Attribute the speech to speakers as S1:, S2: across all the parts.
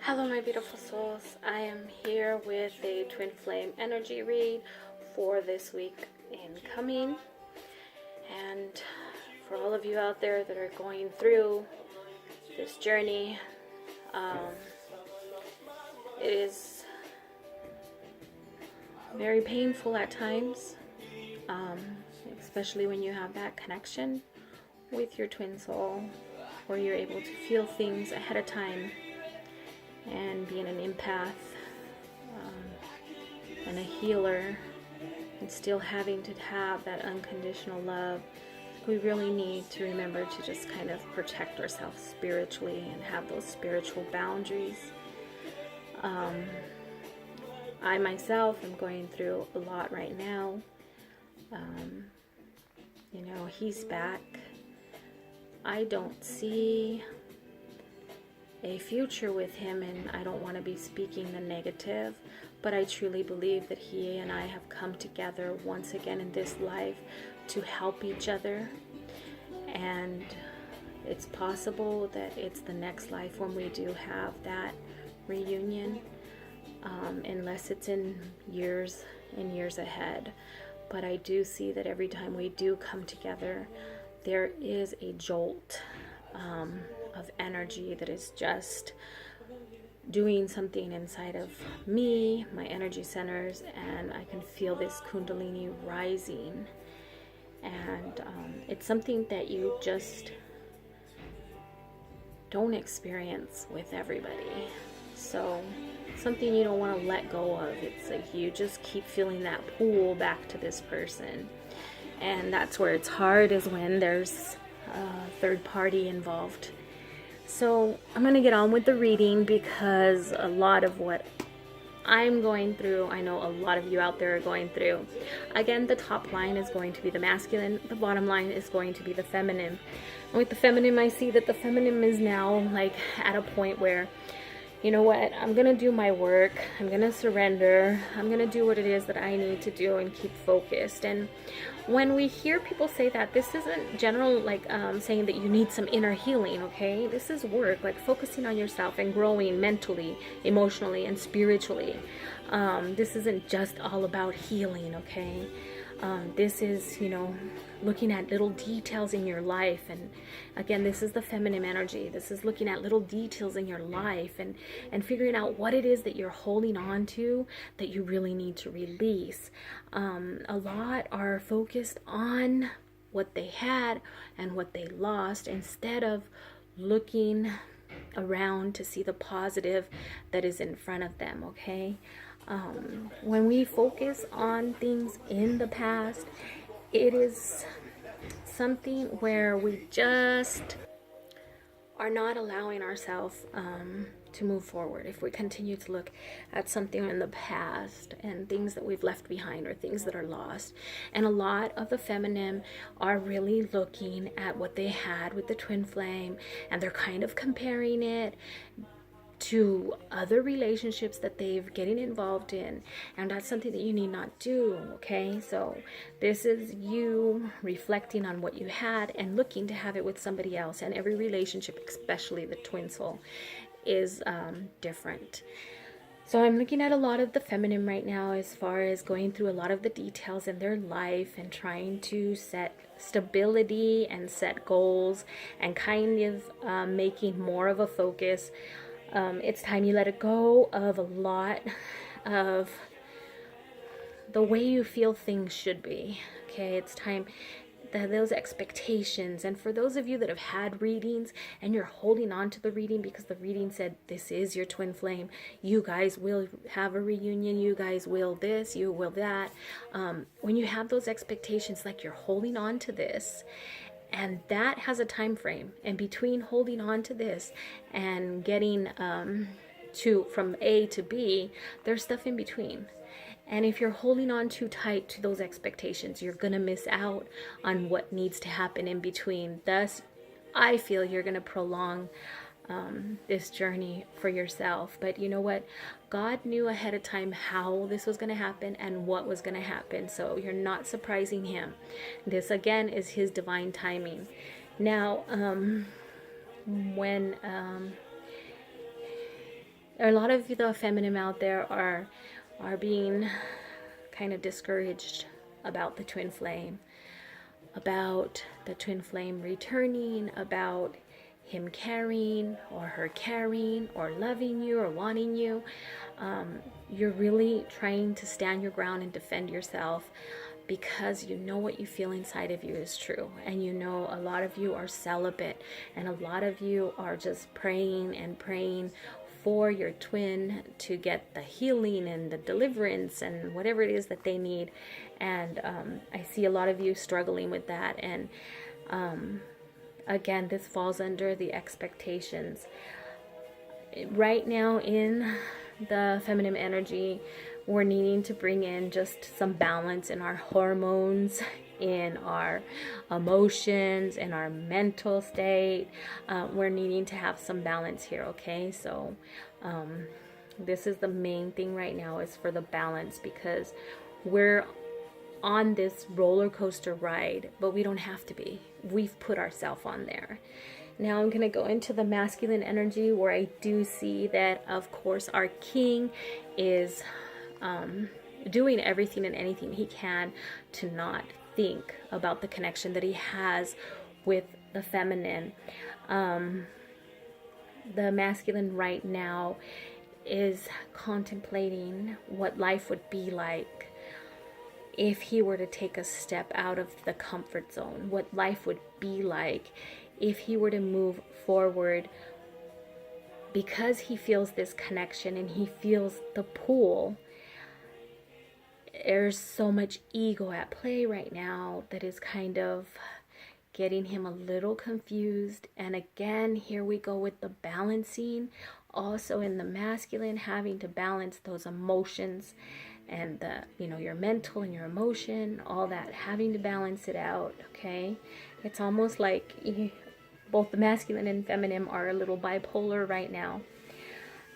S1: Hello, my beautiful souls. I am here with a twin flame energy read for this week incoming. And for all of you out there that are going through this journey, it is very painful at times, especially when you have that connection with your twin soul, where you're able to feel things ahead of time. And being an empath and a healer, and still having to have that unconditional love, we really need to remember to just kind of protect ourselves spiritually and have those spiritual boundaries. I myself am going through a lot right now. He's back. I don't see a future with him, and I don't want to be speaking the negative, but I truly believe that he and I have come together once again in this life to help each other, and it's possible that it's the next life when we do have that reunion, unless it's in years and years ahead. But I do see that every time we do come together, there is a jolt of energy that is just doing something inside of me, my energy centers, and I can feel this kundalini rising. And it's something that you just don't experience with everybody. So something you don't want to let go of. It's like you just keep feeling that pull back to this person. And that's where it's hard, is when there's a third party involved. So I'm going to get on with the reading, because a lot of what I'm going through, I know a lot of you out there are going through. Again, the top line is going to be the masculine. The bottom line is going to be the feminine. And with the feminine, I see that the feminine is now like at a point where, you know what, I'm going to do my work. I'm going to surrender. I'm going to do what it is that I need to do and keep focused. And when we hear people say that, this isn't general, like saying that you need some inner healing, okay? This is work, like focusing on yourself and growing mentally, emotionally, and spiritually. This isn't just all about healing, okay? This is, looking at little details in your life. And again, this is the feminine energy. This is looking at little details in your life and figuring out what it is that you're holding on to that you really need to release. A lot are focused on what they had and what they lost, instead of looking around to see the positive that is in front of them, okay? When we focus on things in the past, it is something where we just are not allowing ourselves to move forward. If we continue to look at something in the past and things that we've left behind or things that are lost. And a lot of the feminine are really looking at what they had with the twin flame, and they're kind of comparing it to other relationships that they've getting involved in, and that's something that you need not do, okay? So this is you reflecting on what you had and looking to have it with somebody else. And every relationship, especially the twin soul, is different. So I'm looking at a lot of the feminine right now, as far as going through a lot of the details in their life and trying to set stability and set goals and kind of making more of a focus. It's time you let it go of a lot of the way you feel things should be. Okay, it's time that those expectations. And for those of you that have had readings and you're holding on to the reading because the reading said this is your twin flame, you guys will have a reunion, you guys will this, you will that. When you have those expectations, like you're holding on to this, and that has a time frame, and between holding on to this and getting from A to B, there's stuff in between. And if you're holding on too tight to those expectations, you're going to miss out on what needs to happen in between. Thus, I feel you're going to prolong this journey for yourself. But you know what? God knew ahead of time how this was going to happen and what was going to happen. So you're not surprising him. This, again, is his divine timing. Now, when a lot of the feminine out there are being kind of discouraged about the twin flame, about the twin flame returning, about him caring or her caring or loving you or wanting you. You're really trying to stand your ground and defend yourself, because you know what you feel inside of you is true. And you know a lot of you are celibate, and a lot of you are just praying and praying for your twin to get the healing and the deliverance and whatever it is that they need. And I see a lot of you struggling with that. And again, this falls under the expectations. Right now in the feminine energy, we're needing to bring in just some balance in our hormones, in our emotions, in our mental state. We're needing to have some balance here, okay? So this is the main thing right now, is for the balance, because we're on this roller coaster ride, but we don't have to be. We've put ourselves on there. Now I'm going to go into the masculine energy, where I do see that, of course, our king is doing everything and anything he can to not think about the connection that he has with the feminine. The masculine right now is contemplating what life would be like if he were to take a step out of the comfort zone, what life would be like if he were to move forward, because he feels this connection and he feels the pull. There's so much ego at play right now that is kind of getting him a little confused. And again, here we go with the balancing. Also in the masculine, having to balance those emotions and the, your mental and your emotion, all that, having to balance it out, okay? It's almost like both the masculine and feminine are a little bipolar right now.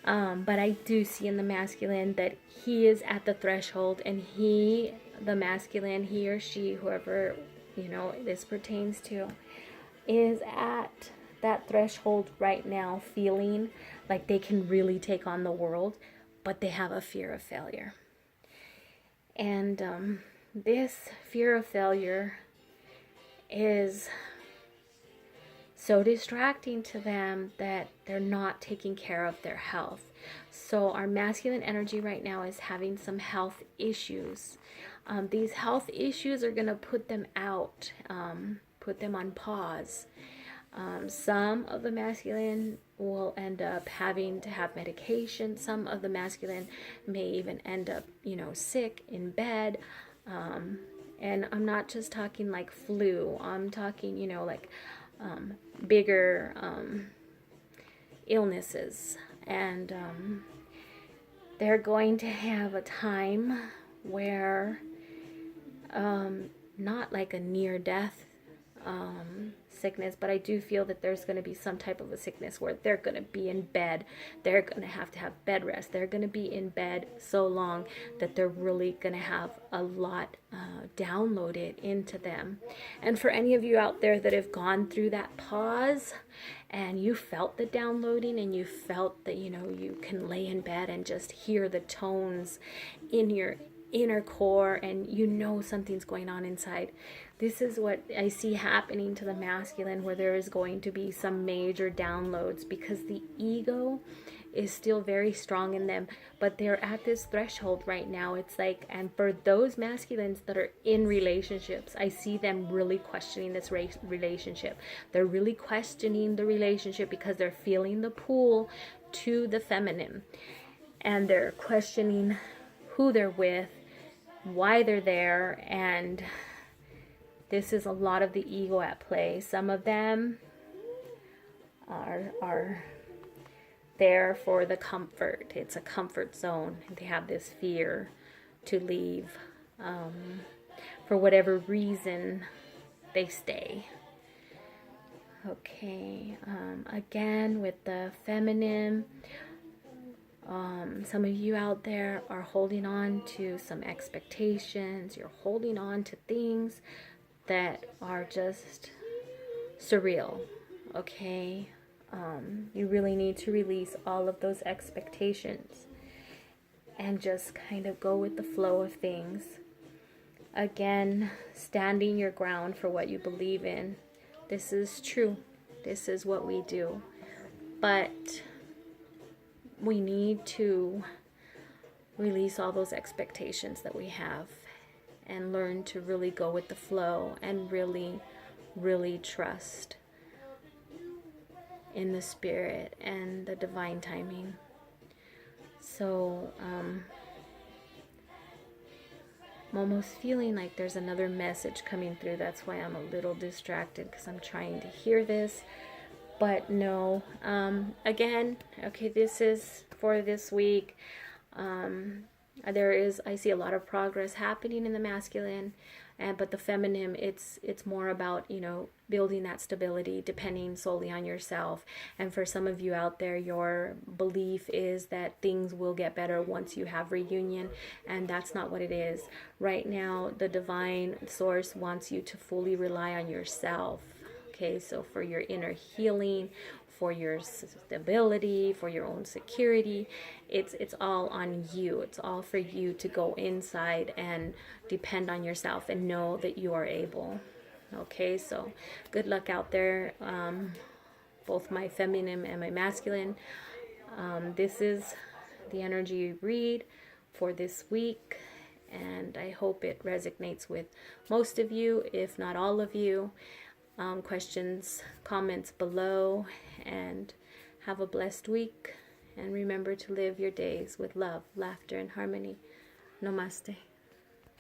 S1: But I do see in the masculine that he is at the threshold, and the masculine, he or she, whoever, this pertains to, is at that threshold right now, feeling like they can really take on the world, but they have a fear of failure. And this fear of failure is so distracting to them that they're not taking care of their health. So our masculine energy right now is having some health issues. These health issues are going to put them out, put them on pause. Some of the masculine will end up having to have medication. Some of the masculine may even end up, sick in bed. And I'm not just talking like flu. I'm talking, bigger illnesses. And they're going to have a time where not like a near death sickness, but I do feel that there's going to be some type of a sickness where they're going to be in bed. They're going to have bed rest. They're going to be in bed so long that they're really going to have a lot downloaded into them. And for any of you out there that have gone through that pause and you felt the downloading, and you felt that, you can lay in bed and just hear the tones in your inner core, and something's going on inside. This is what I see happening to the masculine, where there is going to be some major downloads, because the ego is still very strong in them, but they're at this threshold right now. It's like, and for those masculines that are in relationships, I see them really questioning this relationship. They're really questioning the relationship because they're feeling the pull to the feminine, and they're questioning who they're with, why they're there, and this is a lot of the ego at play. Some of them are there for the comfort. It's a comfort zone. They have this fear to leave. For whatever reason, they stay. Okay, again with the feminine, some of you out there are holding on to some expectations. You're holding on to things that are just surreal, okay? You really need to release all of those expectations and just kind of go with the flow of things. Again, standing your ground for what you believe in. This is true. This is what we do. But we need to release all those expectations that we have and learn to really go with the flow and really, really trust in the spirit and the divine timing. So, I'm almost feeling like there's another message coming through. That's why I'm a little distracted, because I'm trying to hear this. But no, again, okay, this is for this week. I see a lot of progress happening in the masculine, but the feminine, it's more about, building that stability, depending solely on yourself. And for some of you out there, your belief is that things will get better once you have reunion, and that's not what it is. Right now, the divine source wants you to fully rely on yourself. Okay, so for your inner healing, for your stability, for your own security, it's all on you. It's all for you to go inside and depend on yourself and know that you are able. Okay, so good luck out there, both my feminine and my masculine. This is the energy read for this week, and I hope it resonates with most of you, if not all of you. Questions, comments below, and have a blessed week. And remember to live your days with love, laughter, and harmony. Namaste.